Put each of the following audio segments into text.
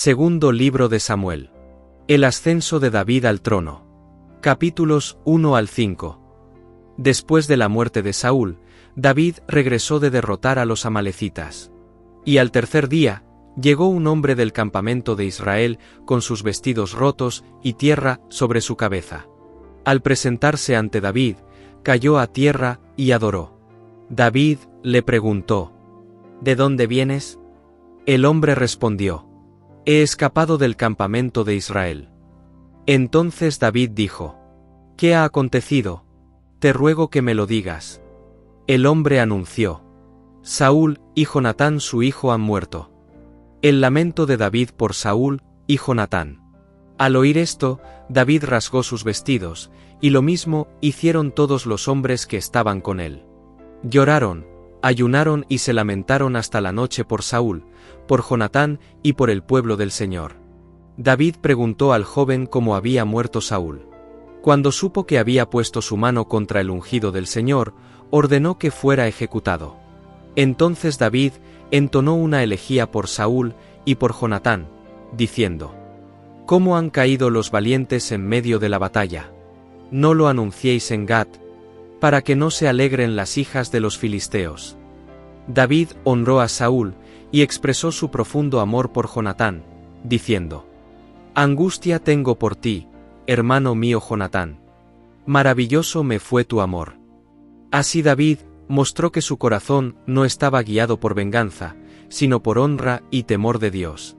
Segundo libro de Samuel. El ascenso de David al trono. Capítulos 1 al 5. Después de la muerte de Saúl, David regresó de derrotar a los amalecitas. Y al tercer día, llegó un hombre del campamento de Israel con sus vestidos rotos y tierra sobre su cabeza. Al presentarse ante David, cayó a tierra y adoró. David le preguntó: ¿De dónde vienes? El hombre respondió: He escapado del campamento de Israel. Entonces David dijo: ¿Qué ha acontecido? Te ruego que me lo digas. El hombre anunció: Saúl y Jonatán su hijo han muerto. El lamento de David por Saúl y Jonatán. Al oír esto, David rasgó sus vestidos, y lo mismo hicieron todos los hombres que estaban con él. Lloraron, ayunaron y se lamentaron hasta la noche por Saúl, por Jonatán y por el pueblo del Señor. David preguntó al joven cómo había muerto Saúl. Cuando supo que había puesto su mano contra el ungido del Señor, ordenó que fuera ejecutado. Entonces David entonó una elegía por Saúl y por Jonatán, diciendo: ¿Cómo han caído los valientes en medio de la batalla? No lo anunciéis en Gat, para que no se alegren las hijas de los filisteos. David honró a Saúl y expresó su profundo amor por Jonatán, diciendo: Angustia tengo por ti, hermano mío Jonatán. Maravilloso me fue tu amor. Así David mostró que su corazón no estaba guiado por venganza, sino por honra y temor de Dios.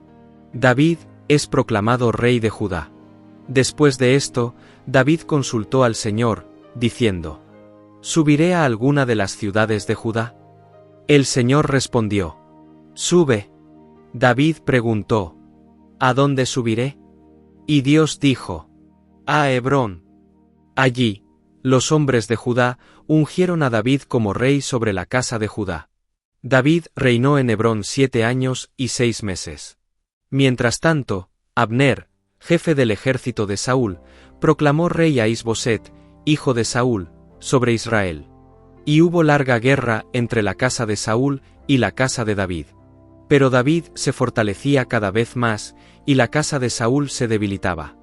David es proclamado rey de Judá. Después de esto, David consultó al Señor, diciendo: ¿Subiré a alguna de las ciudades de Judá? El Señor respondió: Sube. David preguntó: ¿A dónde subiré? Y Dios dijo: A Hebrón. Allí, los hombres de Judá ungieron a David como rey sobre la casa de Judá. David reinó en Hebrón 7 años y 6 meses. Mientras tanto, Abner, jefe del ejército de Saúl, proclamó rey a Is-Boset, hijo de Saúl, sobre Israel. Y hubo larga guerra entre la casa de Saúl y la casa de David. Pero David se fortalecía cada vez más, y la casa de Saúl se debilitaba.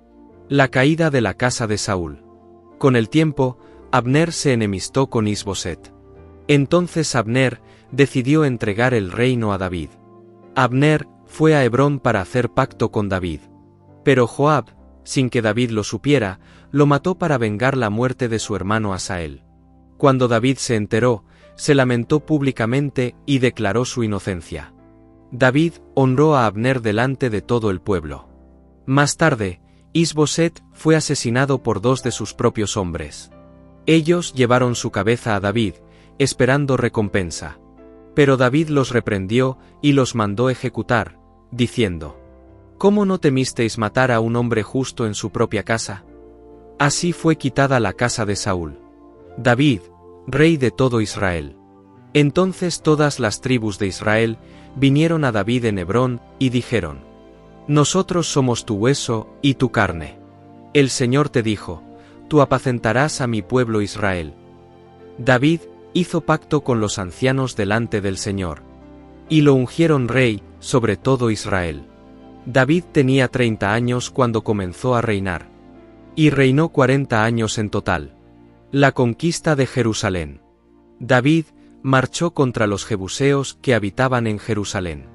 La caída de la casa de Saúl. Con el tiempo, Abner se enemistó con Is-Boset. Entonces Abner decidió entregar el reino a David. Abner fue a Hebrón para hacer pacto con David. Pero Joab, sin que David lo supiera, lo mató para vengar la muerte de su hermano Asael. Cuando David se enteró, se lamentó públicamente y declaró su inocencia. David honró a Abner delante de todo el pueblo. Más tarde, Is-Boset fue asesinado por 2 de sus propios hombres. Ellos llevaron su cabeza a David, esperando recompensa. Pero David los reprendió y los mandó ejecutar, diciendo: ¿Cómo no temisteis matar a un hombre justo en su propia casa? Así fue quitada la casa de Saúl. David, rey de todo Israel. Entonces todas las tribus de Israel vinieron a David en Hebrón y dijeron: Nosotros somos tu hueso y tu carne. El Señor te dijo: Tú apacentarás a mi pueblo Israel. David hizo pacto con los ancianos delante del Señor. Y lo ungieron rey sobre todo Israel. David tenía 30 años cuando comenzó a reinar. Y reinó 40 años en total. La conquista de Jerusalén. David marchó contra los jebuseos que habitaban en Jerusalén.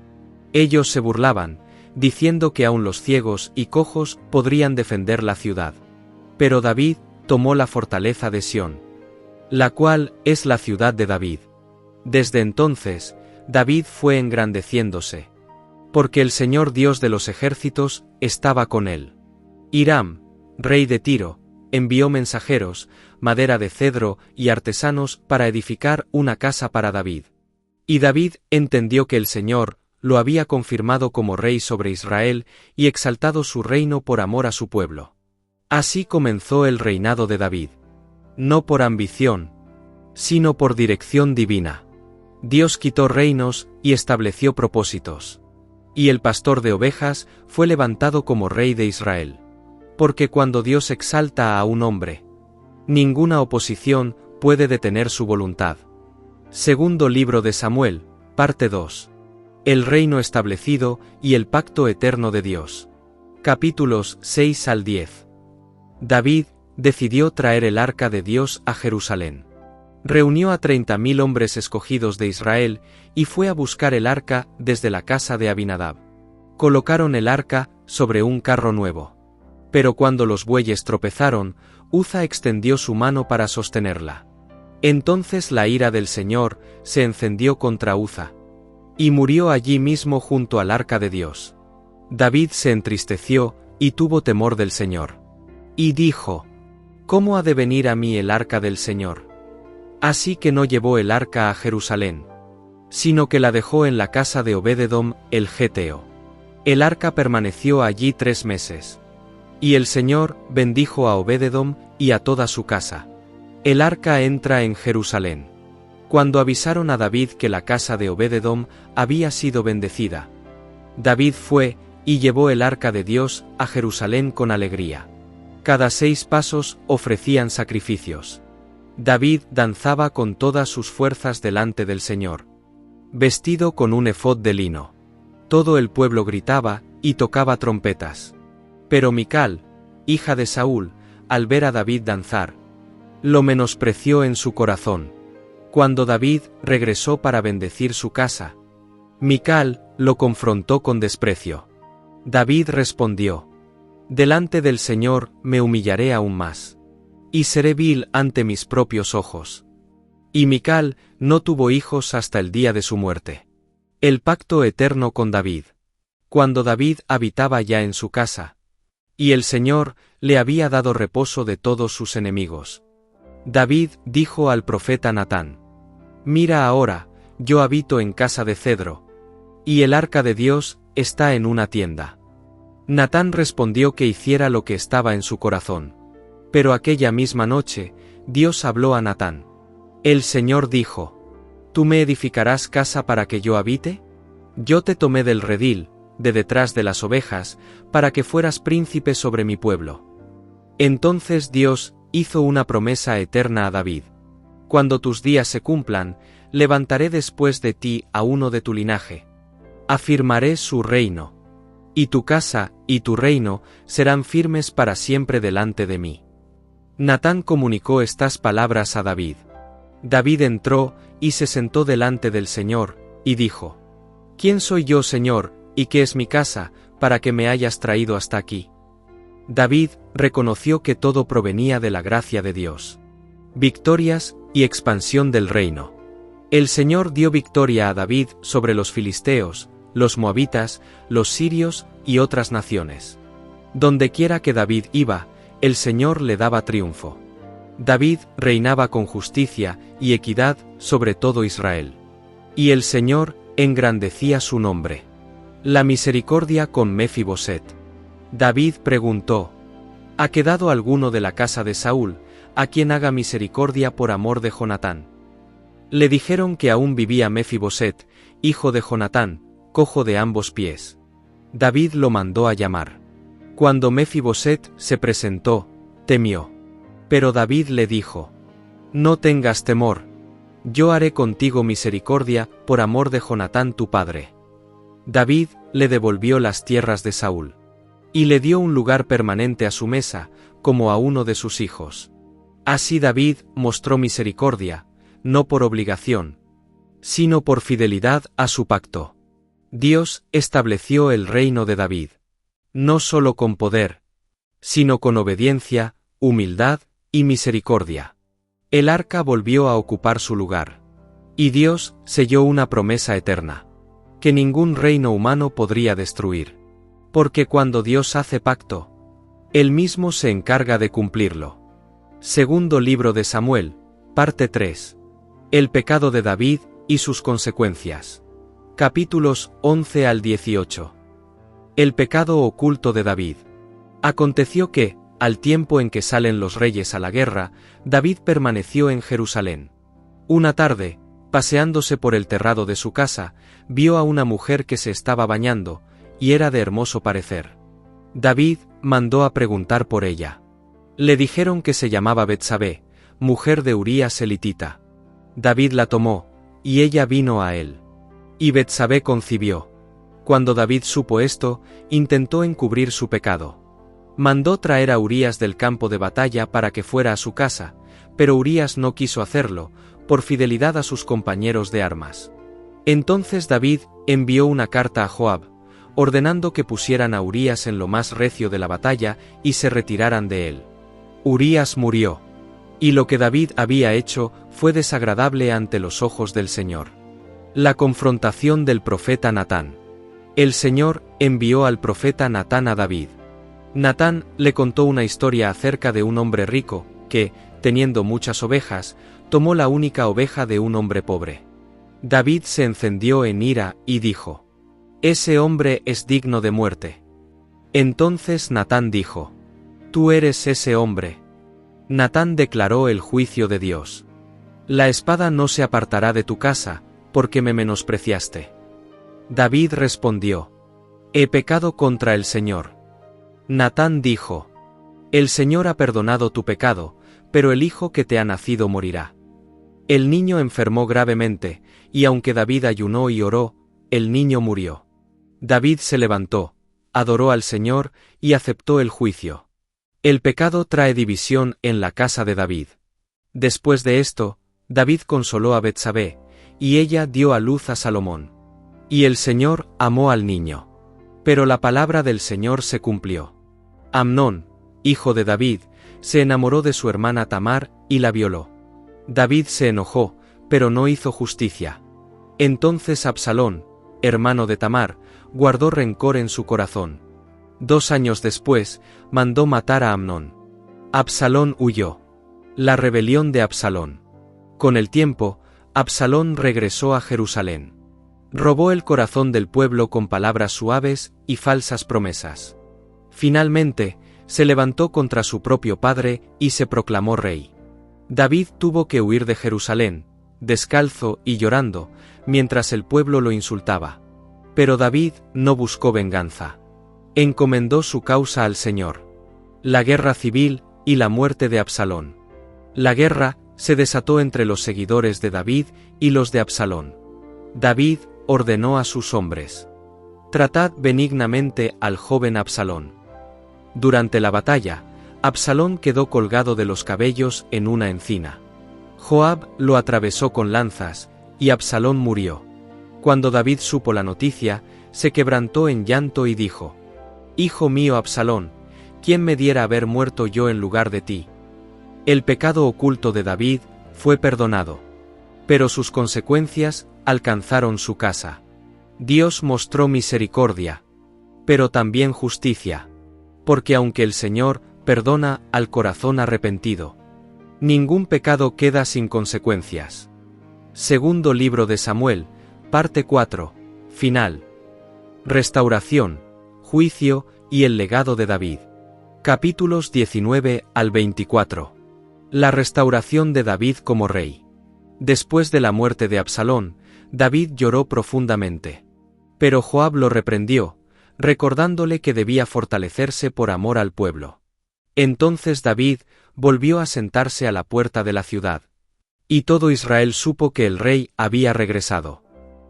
Ellos se burlaban, diciendo que aun los ciegos y cojos podrían defender la ciudad. Pero David tomó la fortaleza de Sión, la cual es la ciudad de David. Desde entonces, David fue engrandeciéndose, porque el Señor Dios de los ejércitos estaba con él. Hiram, rey de Tiro, envió mensajeros, madera de cedro y artesanos para edificar una casa para David. Y David entendió que el Señor lo había confirmado como rey sobre Israel y exaltado su reino por amor a su pueblo. Así comenzó el reinado de David. No por ambición, sino por dirección divina. Dios quitó reinos y estableció propósitos. Y el pastor de ovejas fue levantado como rey de Israel. Porque cuando Dios exalta a un hombre, ninguna oposición puede detener su voluntad. Segundo libro de Samuel, parte 2. el reino establecido y el pacto eterno de Dios. Capítulos 6 al 10. David decidió traer el arca de Dios a Jerusalén. Reunió a 30.000 hombres escogidos de Israel y fue a buscar el arca desde la casa de Abinadab. Colocaron el arca sobre un carro nuevo. Pero cuando los bueyes tropezaron, Uza extendió su mano para sostenerla. Entonces la ira del Señor se encendió contra Uza, y murió allí mismo junto al arca de Dios. David se entristeció y tuvo temor del Señor. Y dijo: ¿Cómo ha de venir a mí el arca del Señor? Así que no llevó el arca a Jerusalén, sino que la dejó en la casa de Obed-edom el geteo. El arca permaneció allí 3 meses. Y el Señor bendijo a Obed-edom y a toda su casa. El arca entra en Jerusalén. Cuando avisaron a David que la casa de Obed-edom había sido bendecida, David fue y llevó el arca de Dios a Jerusalén con alegría. Cada 6 pasos ofrecían sacrificios. David danzaba con todas sus fuerzas delante del Señor, vestido con un efod de lino. Todo el pueblo gritaba y tocaba trompetas. Pero Mical, hija de Saúl, al ver a David danzar, lo menospreció en su corazón. Cuando David regresó para bendecir su casa, Mical lo confrontó con desprecio. David respondió: delante del Señor me humillaré aún más, y seré vil ante mis propios ojos. Y Mical no tuvo hijos hasta el día de su muerte. El pacto eterno con David. Cuando David habitaba ya en su casa, y el Señor le había dado reposo de todos sus enemigos, David dijo al profeta Natán: mira ahora, yo habito en casa de cedro, y el arca de Dios está en una tienda. Natán respondió que hiciera lo que estaba en su corazón. Pero aquella misma noche, Dios habló a Natán. El Señor dijo: ¿tú me edificarás casa para que yo habite? Yo te tomé del redil, de detrás de las ovejas, para que fueras príncipe sobre mi pueblo. Entonces Dios hizo una promesa eterna a David: cuando tus días se cumplan, levantaré después de ti a uno de tu linaje. Afirmaré su reino. Y tu casa y tu reino serán firmes para siempre delante de mí. Natán comunicó estas palabras a David. David entró y se sentó delante del Señor, y dijo: ¿quién soy yo, Señor, y qué es mi casa, para que me hayas traído hasta aquí? David reconoció que todo provenía de la gracia de Dios. Victorias y expansión del reino. El Señor dio victoria a David sobre los filisteos, los moabitas, los sirios y otras naciones. Dondequiera que David iba, el Señor le daba triunfo. David reinaba con justicia y equidad sobre todo Israel. Y el Señor engrandecía su nombre. La misericordia con Mefiboset. David preguntó: ¿ha quedado alguno de la casa de Saúl, a quien haga misericordia por amor de Jonatán? Le dijeron que aún vivía Mefiboset, hijo de Jonatán, cojo de ambos pies. David lo mandó a llamar. Cuando Mefiboset se presentó, temió. Pero David le dijo: no tengas temor, yo haré contigo misericordia por amor de Jonatán tu padre. David le devolvió las tierras de Saúl, y le dio un lugar permanente a su mesa, como a uno de sus hijos. Así David mostró misericordia, no por obligación, sino por fidelidad a su pacto. Dios estableció el reino de David, no solo con poder, sino con obediencia, humildad y misericordia. El arca volvió a ocupar su lugar, y Dios selló una promesa eterna, que ningún reino humano podría destruir. Porque cuando Dios hace pacto, Él mismo se encarga de cumplirlo. Segundo libro de Samuel, parte 3. El pecado de David y sus consecuencias. Capítulos 11 al 18. El pecado oculto de David. Aconteció que, al tiempo en que salen los reyes a la guerra, David permaneció en Jerusalén. Una tarde, paseándose por el terrado de su casa, vio a una mujer que se estaba bañando, y era de hermoso parecer. David mandó a preguntar por ella. Le dijeron que se llamaba Betsabé, mujer de Urías elitita. David la tomó, y ella vino a él. Y Betsabé concibió. Cuando David supo esto, intentó encubrir su pecado. Mandó traer a Urías del campo de batalla para que fuera a su casa, pero Urías no quiso hacerlo, por fidelidad a sus compañeros de armas. Entonces David envió una carta a Joab, ordenando que pusieran a Urías en lo más recio de la batalla y se retiraran de él. Urías murió. Y lo que David había hecho fue desagradable ante los ojos del Señor. La confrontación del profeta Natán. El Señor envió al profeta Natán a David. Natán le contó una historia acerca de un hombre rico, que, teniendo muchas ovejas, tomó la única oveja de un hombre pobre. David se encendió en ira y dijo: «Ese hombre es digno de muerte». Entonces Natán dijo: «Tú eres ese hombre». Natán declaró el juicio de Dios: «La espada no se apartará de tu casa, porque me menospreciaste». David respondió: «He pecado contra el Señor». Natán dijo: «El Señor ha perdonado tu pecado, pero el hijo que te ha nacido morirá». El niño enfermó gravemente, y aunque David ayunó y oró, el niño murió. David se levantó, adoró al Señor y aceptó el juicio. El pecado trae división en la casa de David. Después de esto, David consoló a Betsabé, y ella dio a luz a Salomón. Y el Señor amó al niño. Pero la palabra del Señor se cumplió. Amnón, hijo de David, se enamoró de su hermana Tamar y la violó. David se enojó, pero no hizo justicia. Entonces Absalón, hermano de Tamar, guardó rencor en su corazón. 2 años después, mandó matar a Amnón. Absalón huyó. La rebelión de Absalón. Con el tiempo, Absalón regresó a Jerusalén. Robó el corazón del pueblo con palabras suaves y falsas promesas. Finalmente, se levantó contra su propio padre y se proclamó rey. David tuvo que huir de Jerusalén, descalzo y llorando, mientras el pueblo lo insultaba. Pero David no buscó venganza. Encomendó su causa al Señor. La guerra civil y la muerte de Absalón. La guerra se desató entre los seguidores de David y los de Absalón. David ordenó a sus hombres: «Tratad benignamente al joven Absalón». Durante la batalla, Absalón quedó colgado de los cabellos en una encina. Joab lo atravesó con lanzas, y Absalón murió. Cuando David supo la noticia, se quebrantó en llanto y dijo: «Hijo mío Absalón, ¿quién me diera haber muerto yo en lugar de ti?». El pecado oculto de David fue perdonado. Pero sus consecuencias alcanzaron su casa. Dios mostró misericordia, pero también justicia. Porque aunque el Señor perdona al corazón arrepentido, ningún pecado queda sin consecuencias. Segundo libro de Samuel, parte 4, final. Restauración, juicio y el legado de David. Capítulos 19 al 24. La restauración de David como rey. Después de la muerte de Absalón, David lloró profundamente. Pero Joab lo reprendió, recordándole que debía fortalecerse por amor al pueblo. Entonces David volvió a sentarse a la puerta de la ciudad. Y todo Israel supo que el rey había regresado.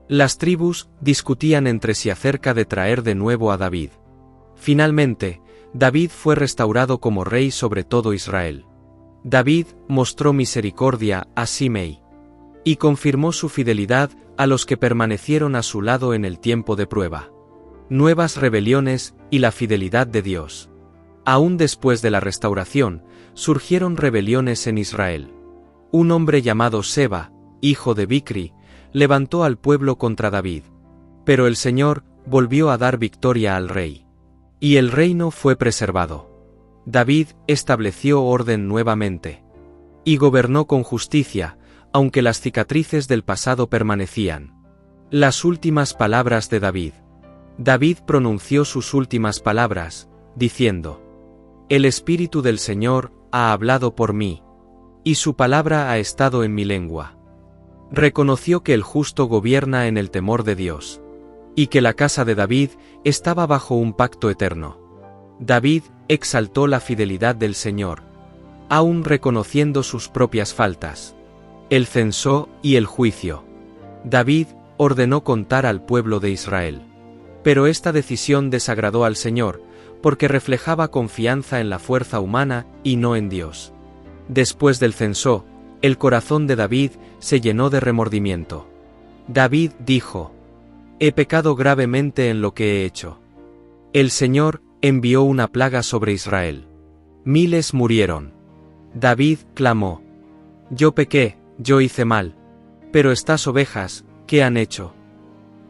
Las tribus discutían entre sí acerca de traer de nuevo a David. Finalmente, David fue restaurado como rey sobre todo Israel. David mostró misericordia a Simei y confirmó su fidelidad a los que permanecieron a su lado en el tiempo de prueba. Nuevas rebeliones y la fidelidad de Dios. Aún después de la restauración, surgieron rebeliones en Israel. Un hombre llamado Seba, hijo de Bicri, levantó al pueblo contra David. Pero el Señor volvió a dar victoria al rey. Y el reino fue preservado. David estableció orden nuevamente. Y gobernó con justicia, aunque las cicatrices del pasado permanecían. Las últimas palabras de David. David pronunció sus últimas palabras, diciendo: «El Espíritu del Señor ha hablado por mí, y su palabra ha estado en mi lengua». Reconoció que el justo gobierna en el temor de Dios, y que la casa de David estaba bajo un pacto eterno. David exaltó la fidelidad del Señor, aun reconociendo sus propias faltas, el censo y el juicio. David ordenó contar al pueblo de Israel. Pero esta decisión desagradó al Señor, porque reflejaba confianza en la fuerza humana y no en Dios. Después del censo, el corazón de David se llenó de remordimiento. David dijo: «He pecado gravemente en lo que he hecho». El Señor envió una plaga sobre Israel. Miles murieron. David clamó: «Yo pequé, yo hice mal. Pero estas ovejas, ¿qué han hecho?».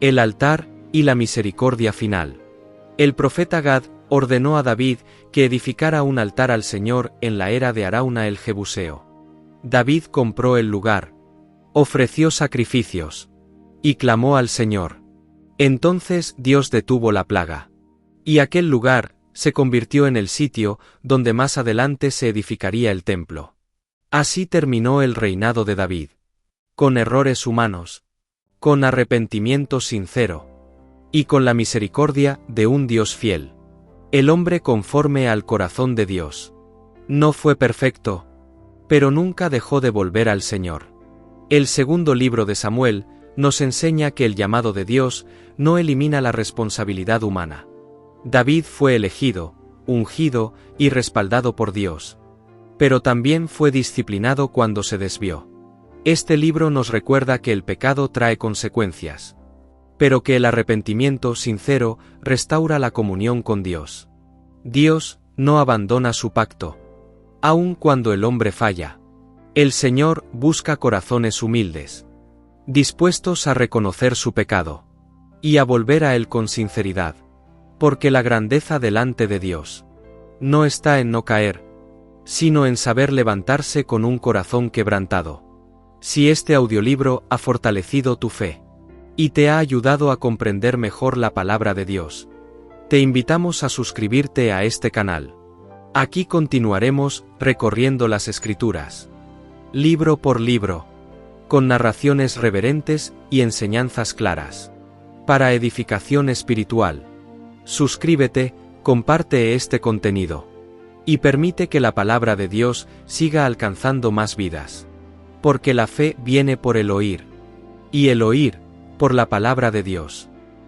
El altar y la misericordia final. El profeta Gad ordenó a David que edificara un altar al Señor en la era de Arauna el Jebuseo. David compró el lugar, ofreció sacrificios y clamó al Señor. Entonces Dios detuvo la plaga. Y aquel lugar se convirtió en el sitio donde más adelante se edificaría el templo. Así terminó el reinado de David. Con errores humanos, con arrepentimiento sincero y con la misericordia de un Dios fiel. El hombre conforme al corazón de Dios. No fue perfecto, pero nunca dejó de volver al Señor. El segundo libro de Samuel nos enseña que el llamado de Dios no elimina la responsabilidad humana. David fue elegido, ungido y respaldado por Dios. Pero también fue disciplinado cuando se desvió. Este libro nos recuerda que el pecado trae consecuencias, pero que el arrepentimiento sincero restaura la comunión con Dios. Dios no abandona su pacto, aun cuando el hombre falla. El Señor busca corazones humildes, dispuestos a reconocer su pecado y a volver a Él con sinceridad, porque la grandeza delante de Dios no está en no caer, sino en saber levantarse con un corazón quebrantado. Si este audiolibro ha fortalecido tu fe y te ha ayudado a comprender mejor la palabra de Dios, te invitamos a suscribirte a este canal. Aquí continuaremos recorriendo las Escrituras, libro por libro, con narraciones reverentes y enseñanzas claras, para edificación espiritual. Suscríbete, comparte este contenido y permite que la palabra de Dios siga alcanzando más vidas. Porque la fe viene por el oír, y el oír por la palabra de Dios.